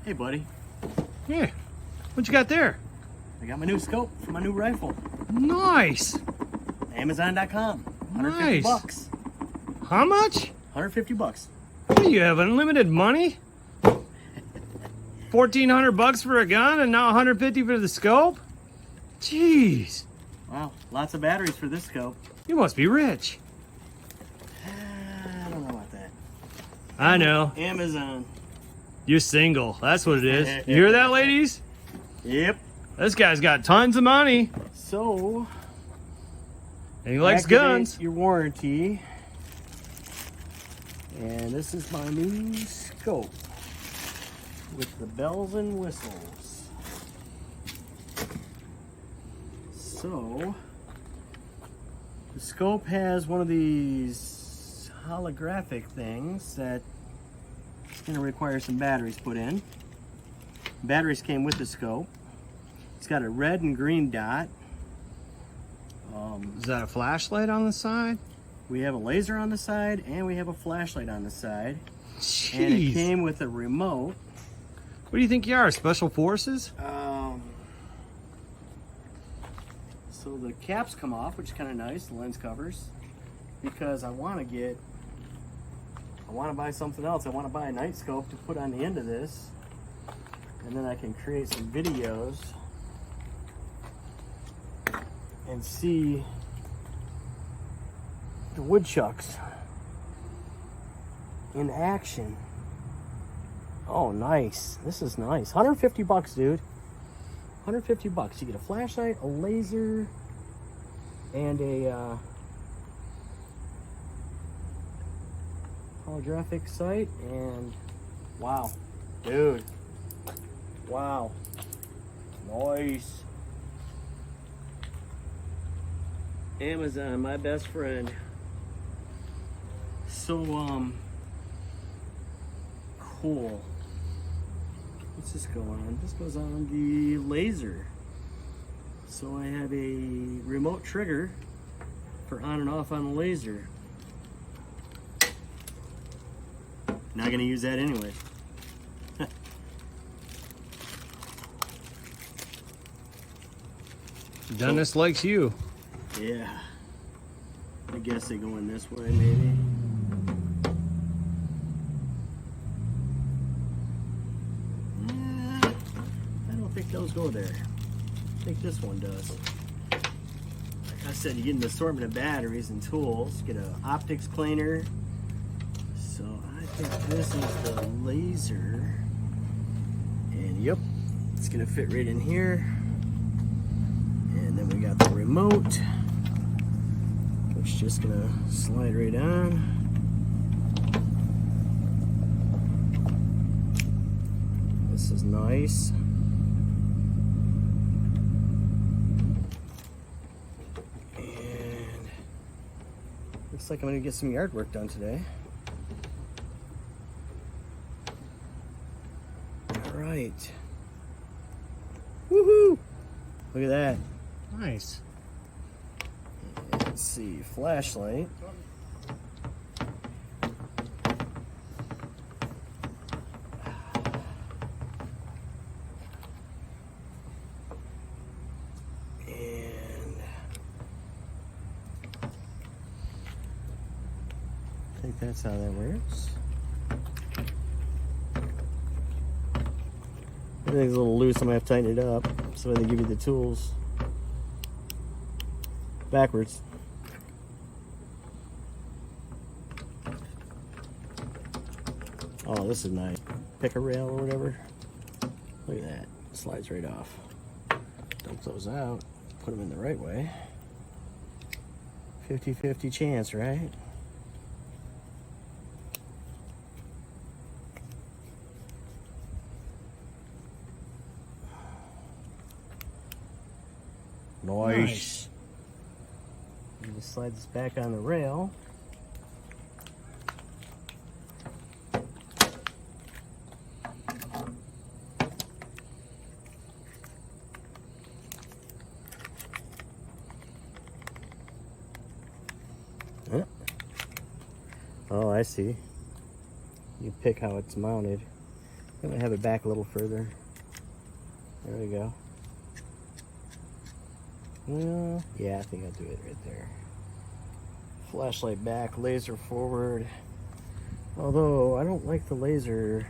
Hey, buddy. Yeah. What you got there? I got my new scope for my new rifle. Nice. Amazon.com. 150 Nice. bucks. How much? 150 bucks. What do you have, unlimited money? 1,400 bucks for a gun and now 150 for the scope? Jeez. Wow, lots of batteries for this scope. You must be rich. I don't know about that. I know. Amazon. You're single. That's what it is. You hear that, ladies? Yep. This guy's got tons of money. So, And he likes activate guns. your warranty. And this is my new scope with the bells and whistles. So, the scope has one of these holographic things that is going to require some batteries put in. Batteries came with the scope. It's got a red and green dot. Is that a flashlight on the side? We have a laser on the side and we have a flashlight on the side. Jeez. And it came with a remote. What do you think you are, Special Forces? So the caps come off, which is kind of nice, the lens covers, because I want to buy something else. I want to buy a night scope to put on the end of this, and then I can create some videos and see the woodchucks in action. Oh, nice. This is nice. 150 bucks, dude. 150 bucks. You get a flashlight, a laser, and a holographic sight, and wow, dude. Wow. Nice. Amazon, my best friend. So, cool. What's this go on? This goes on the laser. So I have a remote trigger for on and off on the laser. Not gonna use that anyway. Dennis likes you. Yeah. I guess they go in this way, maybe. I don't think those go there. I think this one does. Like I said, you get an assortment of batteries and tools. Get an optics cleaner. So I think this is the laser. And yep, it's gonna fit right in here. And then we got the remote, which is just gonna slide right on. This is nice. And looks like I'm gonna get some yard work done today. All right. Woohoo! Look at that. Nice. Let's see, flashlight. And I think that's how that works. Everything's a little loose, I'm gonna have to tighten it up. So they give you the tools backwards. Oh, this is nice. Pick a rail or whatever. Look at that. Slides right off. Dump those out. Put them in the right way. 50-50 chance, right? Nice. You just slide this back on the rail. Oh, I see. You pick how it's mounted. I'm gonna have it back a little further. There we go. Well, yeah, I think I'll do it right there. Flashlight back, laser forward. Although I don't like the laser